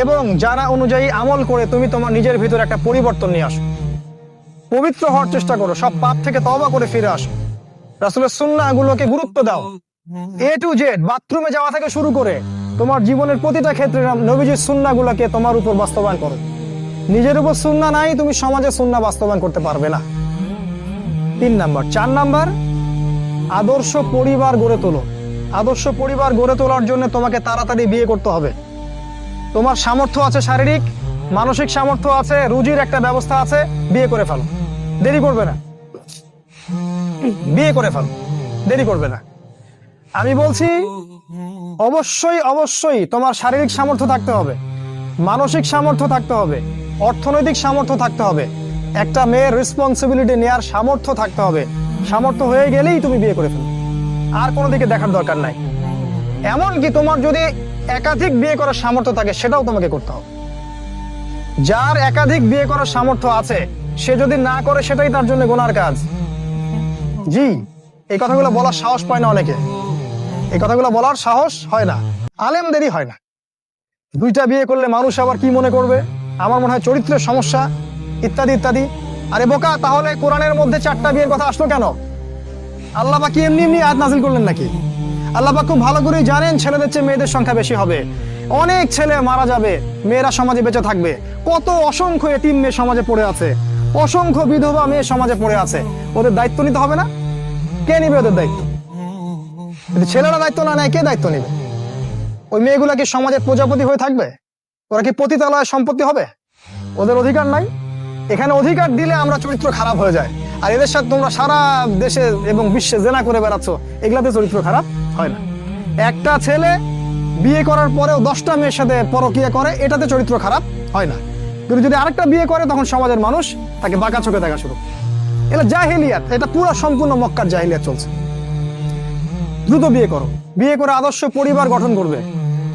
এবং জানা অনুযায়ী আমল করে তুমি তোমার নিজের ভিতরে একটা পরিবর্তন নিয়ে আসো। পবিত্র হওয়ার চেষ্টা করো, সব পাপ থেকে তওবা করে ফিরে আসো। রাসূলের সুন্নাহগুলোকে গুরুত্ব দাও। A to Z, বাথরুমে যাওয়া থেকে শুরু করে তোমার জীবনের প্রতিটা ক্ষেত্রে নবীজির সুন্নাহগুলোকে তোমার উপর বাস্তবায়ন করো। নিজের উপর সুন্নাহ নাই, তুমি সমাজে সুন্নাহ বাস্তবায়ন করতে পারবে না। 3 নাম্বার। 4 নাম্বার, আদর্শ পরিবার গড়ে তোলো। আদর্শ পরিবার গড়ে তোলার জন্য তোমাকে তাড়াতাড়ি বিয়ে করতে হবে। তোমার সামর্থ্য আছে, শারীরিক মানসিক সামর্থ্য আছে, রুজির একটা ব্যবস্থা আছে, বিয়ে করে ফেলো, দেরি করবে না। বিয়ে করে ফেলো, দেরি করবে না। আমি বলছি অবশ্যই অবশ্যই তোমার শারীরিক সামর্থ্য থাকতে হবে, মানসিক সামর্থ্য থাকতে হবে, অর্থনৈতিক সামর্থ্য থাকতে হবে, একটা মেয়ের রেসপন্সিবিলিটি নেওয়ার সামর্থ্য থাকতে হবে। সামর্থ্য হয়ে গেলেই তুমি বিয়ে করে ফেলো, আর কোনো দিকে দেখার দরকার নাই। এমনকি তোমার যদি একাধিক বিয়ে করার সামর্থ্য থাকে সেটাও তোমাকে করতে হবে। যার একাধিক বিয়ে করার সামর্থ্য আছে সে যদি না করে সেটাই তার জন্য গুনার কাজ। জি, এই কথাগুলো বলার সাহস পায় না অনেকে, এই কথাগুলো বলার সাহস হয় না, আলেমদেরই হয় না। 2টা বিয়ে করলে মানুষ আবার কি মনে করবে, আমার মনে হয় চরিত্রের সমস্যা ইত্যাদি ইত্যাদি। আরে বোকা, তাহলে কোরআনের মধ্যে 4টা বিয়ের কথা আসলো কেন? আল্লাহ পাক কি এমনি এমনি আয়াত নাযিল করলেন নাকি? আল্লাহ পাক খুব ভালো করেই জানেন ছেলেদের চেয়ে মেয়েদের সংখ্যা বেশি হবে, অনেক ছেলে মারা যাবে, মেয়েরা সমাজে বেঁচে থাকবে। কত অসংখ্য এতিম মেয়ে সমাজে পড়ে আছে, অসংখ্য বিধবা মেয়ে সমাজে পড়ে আছে। ওদের দায়িত্ব নিতে হবে না? কে নিবে ওদের দায়িত্ব? যদি ছেলেরা দায়িত্ব না নেয় কে দায়িত্ব নিবে? ওই মেয়েগুলা কি সমাজের প্রজাপতি হয়ে থাকবে? ওরা কি পতিতালয়ের সম্পত্তি হবে? ওদের অধিকার নাই। এখানে অধিকার দিলে আমরা চরিত্র খারাপ হয়ে যায়। আর এদের সাথে তোমরা সারা দেশে এবং বিশ্বে জেনা করে বেড়াচ্ছ, এগুলাতে চরিত্র খারাপ হয় না। একটা ছেলে বিয়ে করার পরেও 10টা মেয়ের সাথে পরকীয়া করে, এটাতে চরিত্র খারাপ হয় না। কিন্তু যদি আরেকটা বিয়ে করে তখন সমাজের মানুষ তাকে বাঁকা চোখে দেখা শুরু। এটা জাহিলিয়াত, এটা পুরো সম্পূর্ণ মক্কার জাহিলিয়াত চলছে। দ্রুত বিয়ে করো, বিয়ে করে আদর্শ পরিবার গঠন করবে।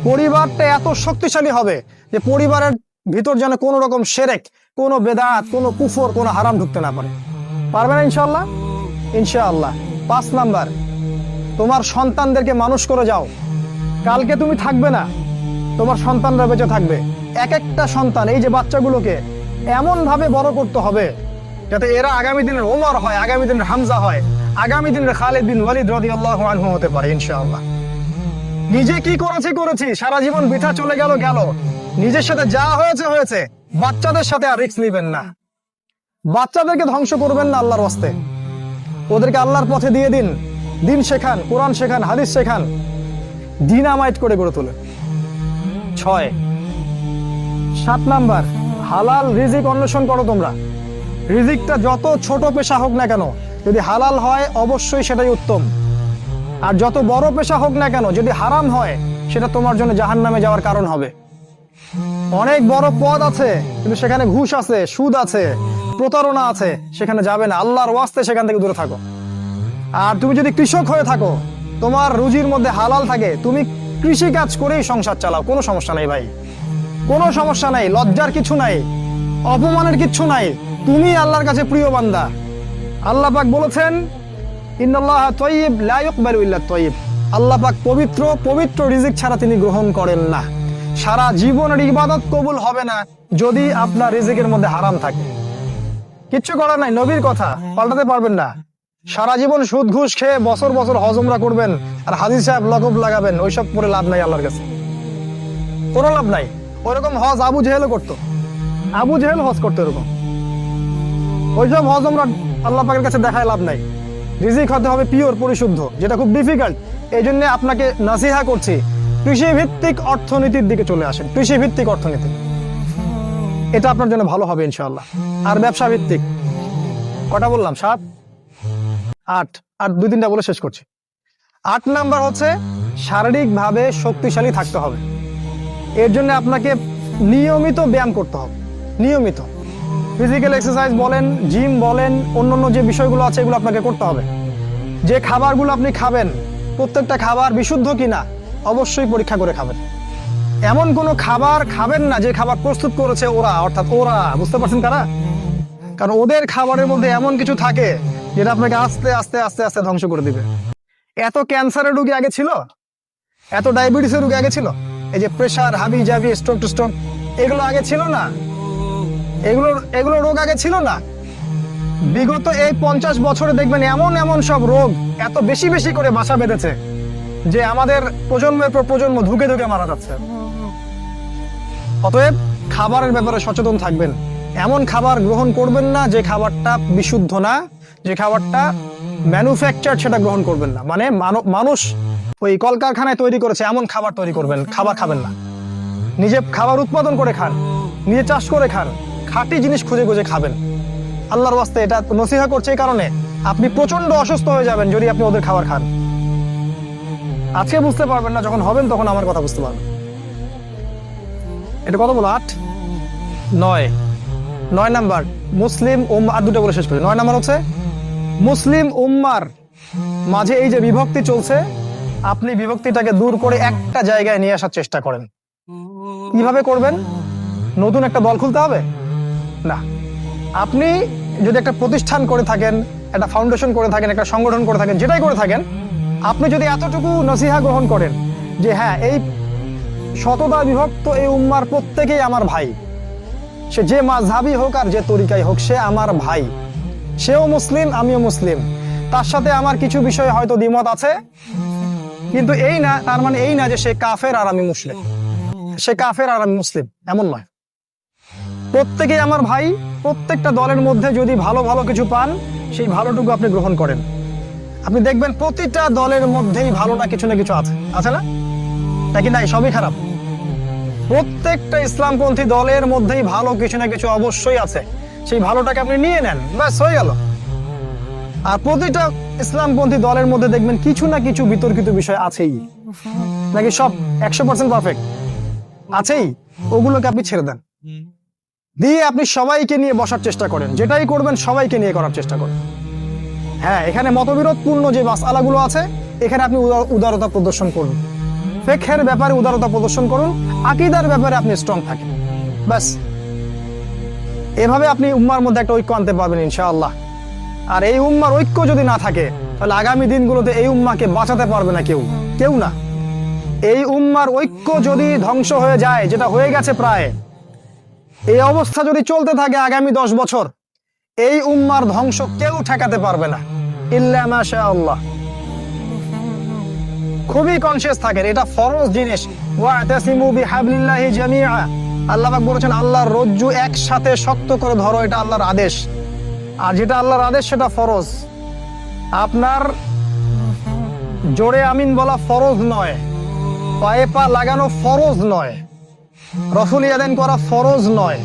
পরিবারটা এত শক্তিশালী হবে যে পরিবারের ভিতর যেন কোনো রকম শিরক, কোনো বেদাত, কোনো কুফর, কোনো হারাম ঢুকতে না পারে। পারবে না ইনশাআল্লাহ? ইনশাআল্লাহ। 5 নাম্বার, তোমার সন্তানদেরকে মানুষ করে যাও। কালকে তুমি থাকবে না, তোমার সন্তানরা বেঁচে থাকবে। এক একটা সন্তান, এই যে বাচ্চাগুলোকে এমন ভাবে বড় করতে হবে যাতে এরা আগামী দিনের ওমর হয়, আগামী দিনের হামজা হয়, আগামী দিনের খালিদ বিন ওয়ালিদ রাদিয়াল্লাহু আনহু হতে পারে ইনশাআল্লাহ। নিজে কি করেছি, সারা জীবন বৃথা চলে গেল। নিজের সাথে যা হয়েছে হয়েছে, বাচ্চাদের সাথে আর রিস্ক নেবেন না। বাচ্চাদেরকে ধ্বংস করবেন না আল্লাহর ওয়াস্তে। ওদেরকে আল্লাহর পথে দিয়ে দিন, দিন শেখান, কোরআন শেখান, হাদিস শেখান, ডিনামাইট করে গড়ে তোলে। 6, 7 নাম্বার, হালাল রিজিক অন্বেষণ করো তোমরা। রিজিকটা যত ছোট পেশা হোক না কেন, যদি হালাল হয় অবশ্যই সেটাই উত্তম। আর যত বড় পেশা হোক না কেন, যদি হারাম হয় সেটা তোমার জন্য জাহান্নামে যাওয়ার কারণ হবে। অনেক বড় পদ আছে কিন্তু সেখানে ঘুষ আছে, সুদ আছে, প্রতারণা আছে, সেখানে যাবে না। আল্লাহর ওয়াস্তে সেখান থেকে দূরে থাকো। আর তুমি যদি কৃষক হয়ে থাকো, তোমার রুজির মধ্যে হালাল থাকে, তুমি কৃষি কাজ করেই সংসার চালাও, কোনো সমস্যা নাই ভাই, কোনো সমস্যা নাই। লজ্জার কিছু নাই, অপমানের কিছু নাই। তুমি আল্লাহর কাছে প্রিয় বান্দা। আল্লাহ পাক বলেছেন ইন্নাল্লাহা তাইয়্যিব লা ইকবালু ইল্লা তাইয়্যিব। আল্লাহ পাক পবিত্র, পবিত্র রিজিক ছাড়া তিনি গ্রহণ করেন না। সারা জীবনের ইবাদত কবুল হবে না যদি আপনার রিজিকের মধ্যে হারাম থাকে। কিচ্ছু করার নাই, নবীর কথা পাল্টাতে পারবেন না। সারা জীবন সুদ ঘুষ খেয়ে বছর বছর হজ উমরা করবেন আর হাদিস সাহেব লকব লাগাবেন, ওইসব করে লাভ নাই আল্লাহর কাছে, কোনো লাভ নাই। ওইরকম হজ আবু জেহেলও করতো, আবু জেহেল হজ করতো এরকম। ওইসব হজ উমরা আল্লাহ পাকের কাছে দেখায় লাভ নাই। রিজিক হতে হবে পিওর, পরিশুদ্ধ, যেটা খুব ডিফিকাল্ট। এই জন্য আপনাকে নাসিহা করছি, কৃষিভিত্তিক অর্থনীতির দিকে চলে আসেন। কৃষিভিত্তিক অর্থনীতি, এটা আপনার জন্য ভালো হবে ইনশাআল্লাহ। আর ব্যবসা ভিত্তিক, কটা বললাম? 7, 8 আর 2-3টা বলে শেষ করছি। 8 নাম্বার হচ্ছে শারীরিকভাবে শক্তিশালী থাকতে হবে। এর জন্য আপনাকে নিয়মিত ব্যায়াম করতে হবে, নিয়মিত ফিজিক্যাল এক্সারসাইজ বলেন, জিম বলেন, অন্যান্য যে বিষয়গুলো আছে এগুলো আপনাকে করতে হবে। যে খাবারগুলো আপনি খাবেন, প্রত্যেকটা খাবার বিশুদ্ধ কিনা অবশ্যই পরীক্ষা করে খাবেন। এমন কোনো খাবার খাবেন না যে খাবার প্রস্তুত করেছে ওরা, অর্থাৎ ওরা, বুঝতে পারছেন কারা? কারণ ওদের খাবারের মধ্যে এমন কিছু থাকে যেটা আপনাকে আস্তে আস্তে আস্তে আস্তে ধ্বংস করে দিবে। এত ক্যান্সারের রোগী আগে ছিল, এত ডায়াবেটিসের রোগী আগে ছিল, এই যে প্রেশার, হাবি জাবি, স্ট্রোক টু এগুলো আগে ছিল না। এগুলো রোগ আগে ছিল না। বিগত এই 50 বছরে দেখবেন এমন এমন সব রোগ এত বেশি বেশি করে বাসা বেঁধেছে যে আমাদের প্রজন্মের পর প্রজন্ম ধুকে ধুকে মারা যাচ্ছে। অতএব খাবারের ব্যাপারে সচেতন থাকবেন, এমন খাবার গ্রহণ করবেন না যে খাবারটা বিশুদ্ধ না, যে খাবারটা ম্যানুফ্যাকচার, সেটা গ্রহণ করবেন না। মানে মানুষ ওই কলকারখানায় তৈরি করেছে এমন খাবার খাবার খাবেন না। নিজে খাবার উৎপাদন করে খান, নিজে চাষ করে খান, খাঁটি জিনিস খুঁজে খুঁজে খাবেন। আল্লাহর ওয়াস্তে এটা নসিহা করছে এই কারণে, আপনি প্রচন্ড অসুস্থ হয়ে যাবেন যদি আপনি ওদের খাবার খান। আজকে বুঝতে পারবেন না, যখন হবেন তখন আমার কথা বুঝতে পারবেন। এটা কত বলো? 8, 9 নাম্বার মুসলিম উম্মাহ। আর দুটো বলে শেষ করি। 9 নাম্বার হচ্ছে মুসলিম উম্মার মাঝে এই যে বিভক্তি চলছে, আপনি বিভক্তিটাকে দূর করে একটা জায়গায় নিয়ে আসার চেষ্টা করেন। কিভাবে করবেন? নতুন একটা দল খুলতে হবে না। আপনি যদি একটা প্রতিষ্ঠান করে থাকেন, একটা ফাউন্ডেশন করে থাকেন, একটা সংগঠন করে থাকেন, যেটাই করে থাকেন, আপনি যদি এতটুকু নসিহা গ্রহণ করেন যে হ্যাঁ, এই শতদা বিভক্ত এই উম্মার প্রত্যেকেই আমার ভাই, সে যে মাযহাবি হোক আর যে তরিকাই হোক, সে আমার ভাই, সেও মুসলিম, আমিও মুসলিম, তার সাথে আমার কিছু বিষয়ে হয়তো দ্বিমত আছে, কিন্তু এই না, তার মানে এই না যে সে কাফের আর আমি মুসলিম, সে কাফের আর আমি মুসলিম, এমন নয়। প্রত্যেকেই আমার ভাই। প্রত্যেকটা দলের মধ্যে যদি ভালো ভালো কিছু পান, সেই ভালোটুকু আপনি গ্রহণ করেন। আপনি দেখবেন প্রতিটা দলের মধ্যেই ভালো না কিছু আছে না? নাকি নাই? সবই খারাপ? প্রত্যেকটা ইসলামপন্থী দলের মধ্যেই ভালো কিছু না কিছু অবশ্যই আছে। সেই ভালোটাকে আপনি নিয়ে নেন, ব্যাস হয়ে গেল। আর প্রতিটা ইসলামপন্থী দলের মধ্যে দেখবেন কিছু না কিছু বিতর্কিত বিষয় আছেই। নাকি সব 100% পারফেক্ট? আছেই। ওগুলোকে আপনি ছেড়ে দেন, দিয়ে আপনি সবাইকে নিয়ে বসার চেষ্টা করেন। যেটাই করবেন সবাইকে নিয়ে করার চেষ্টা করেন। হ্যাঁ, এখানে মতবিরোধপূর্ণ যে মাসআলাগুলো আছে, এখানে আপনি উদারতা প্রদর্শন করুন। ফিকহের ব্যাপারে উদারতা প্রদর্শন করুন, আকীদার ব্যাপারে আপনি স্ট্রং থাকেন। ব্যাস এভাবে আপনি উম্মার মধ্যে একটা ঐক্য আনতে পারবেন ইনশাআল্লাহ। আর এই উম্মার ঐক্য যদি না থাকে, তাহলে আগামী দিনগুলোতে এই উম্মাকে বাঁচাতে পারবে না কেউ না। এই উম্মার ঐক্য যদি ধ্বংস হয়ে যায়, যেটা হয়ে গেছে প্রায়, এই অবস্থা যদি চলতে থাকে আগামী 10 বছর, এই উম্মার ধ্বংস কেউ ঠেকাতে পারবে না ইল্লা মাশাআল্লাহ। খুবই কনসিয়াস থাকেন, এটা ফরজ জিনিস। ওয়াতাসিমু বিহাবলিল্লাহি জামিআ, আল্লাহ পাক বলেছেন আল্লাহর রজ্জু একসাথে শক্ত করে ধরো, এটা আল্লাহর আদেশ। আর যেটা আল্লাহর আদেশ সেটা ফরজ। আপনার জোরে আমিন বলা ফরজ নয়, পায়ে পা লাগানো ফরজ নয়, রফুল ইয়াদাইন করা ফরজ নয়,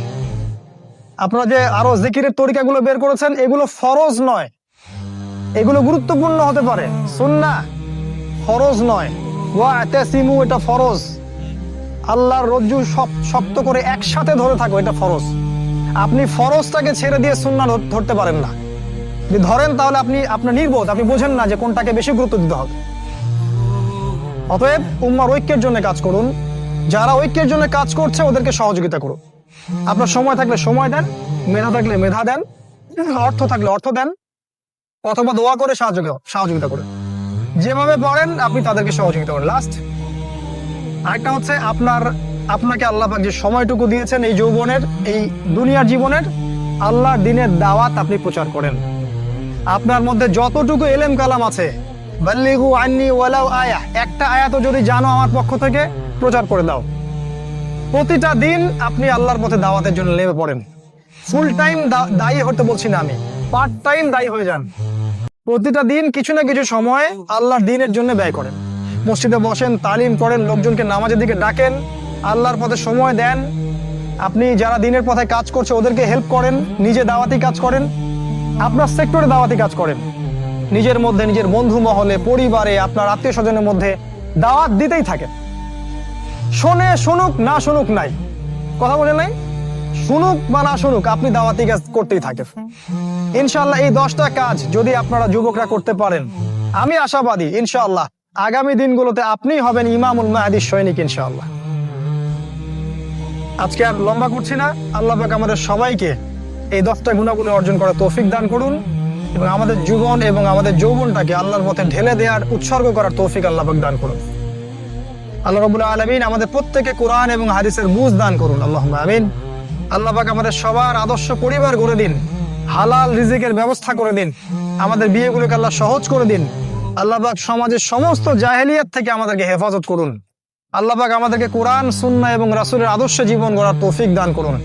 আপনারা যে আরো জিকিরের তরিকাগুলো বের করেছেন এগুলো ফরজ নয়। এগুলো গুরুত্বপূর্ণ হতে পারে, সুন্নাহ, ফরজ নয়। ওয়াতাসিমু এটা ফরজ। আল্লাহর রজ্জু শক্ত করে একসাথে ধরে থাকো, এটা ফরজ। আপনি ফরজটাকে ছেড়ে দিয়ে সুন্নাহ ধরতে পারেন না। যদি ধরেন তাহলে আপনার নির্বোধ, আপনি বোঝেন না যে কোনটাকে বেশি গুরুত্ব দিতে হবে। অতএব উম্মার ঐক্যের জন্য কাজ করুন। যারা ঐক্যের জন্য কাজ করছে ওদেরকে সহযোগিতা করুন। আপনার সময় থাকলে সময় দেন, মেধা থাকলে মেধা দেন, অর্থ থাকলে অর্থ দেন, অথবা দোয়া করে সহযোগিতা করুন। যেভাবে পারেন আপনি তাদেরকে সহযোগিতা করেন। লাস্ট আরেকটা হচ্ছে, আপনাকে আল্লাহ পাক যে সময়টুকু দিয়েছেন এই যৌবনের, এই দুনিয়ার জীবনের, আল্লাহর দ্বীনের দাওয়াত আপনি প্রচার করেন। আপনার মধ্যে যতটুকু এলেম কালাম আছে, বাল্লিগু আন্নি ওয়ালাউ আয়া, একটা আয়াতও যদি জানো আমার পক্ষ থেকে, প্রচার করে দাও। প্রতিটা দিন আপনি আল্লাহর পথে দাওয়াতের জন্য নেমে পড়েন। ফুল টাইম দায়ী হতে বলছি না আমি, পার্ট টাইম দায়ী হয়ে যান। প্রতিটা দিন কিছু না কিছু সময় আল্লাহর দ্বীনের জন্য ব্যয় করেন। মসজিদে বসেন, তালিম করেন, লোকজনকে নামাজের দিকে ডাকেন, আল্লাহর পথে সময় দেন। আপনি যারা দ্বীনের পথে কাজ করছে ওদেরকে হেল্প করেন, নিজে দাওয়াতি কাজ করেন, আপনার সেক্টরে দাওয়াতি কাজ করেন, নিজের মধ্যে, নিজের বন্ধু মহলে, পরিবারে, আপনার আত্মীয় স্বজনের মধ্যে দাওয়াত দিতেই থাকেন। শুনুক না শুনুক নাই, কথা বলে নাই, শুনুক বা না শুনুক, আপনি দাওয়াতি কাজ করতেই থাকেন। ইনশাআল্লাহ এই 10টা কাজ যদি আপনারা যুবকরা করতে পারেন, আমি আশাবাদী ইনশাআল্লাহ আগামী দিনগুলোতে আপনি হবেন ইমামুল মাহদীর সৈনিক ইনশাআল্লাহ। আজকে আর লম্বা করছি না। আল্লাহ পাক আমাদের সবাইকে এই 10টা গুণাবলী অর্জন করার তৌফিক দান করুন, এবং আমাদের জীবন এবং আমাদের যৌবনটাকে আল্লাহর পথে ঢেলে দেওয়ার, উৎসর্গ করার তৌফিক আল্লাহ পাক দান করুন। আল্লাহ রাব্বুল আলামিন আমাদের প্রত্যেককে কোরআন এবং হাদিসের বুঝ দান করুন, আল্লাহুম্মা আমিন। আল্লাহ পাক আমাদের সবার আদর্শ পরিবার গড়ে দিন, হালাল রিজিকের ব্যবস্থা করে দিন, আমাদের বিয়েগুলোকে আল্লাহ সহজ করে দিন। আল্লাহ পাক সমাজের সমস্ত জাহেলিয়াত থেকে আমাদেরকে হেফাজত করুন। আল্লাহ পাক আমাদেরকে কোরআন, সুন্নাহ এবং রাসূলের আদর্শ জীবন গড়ার তৌফিক দান করুন।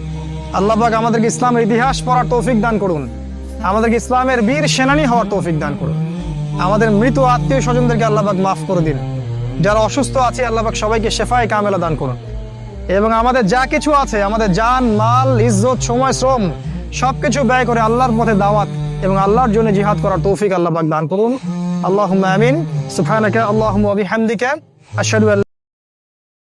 আল্লাহ পাক আমাদেরকে ইসলামের ইতিহাস পড়ার তৌফিক দান করুন, আমাদেরকে ইসলামের বীর সেনানী হওয়ার তৌফিক দান করুন। আমাদের মৃত আত্মীয় স্বজনদেরকে আল্লাহ পাক মাফ করে দিন। যারা অসুস্থ আছে আল্লাহ পাক সবাইকে শেফায়ে কামেলা দান করুন। এবং আমাদের যা কিছু আছে, আমাদের জান, মাল, ইজ্জত, সময়, শ্রম সবকিছু ব্যয় করে আল্লাহর পথে দাওয়াত এবং আল্লাহর জন্য জিহাদ করার তৌফিক আল্লাহ পাক দান করুন। আল্লাহুম্মা আমিন। সুবহানাকা আল্লাহুম্মা ওয়া বিহামদিকা আশহাদু আল্লা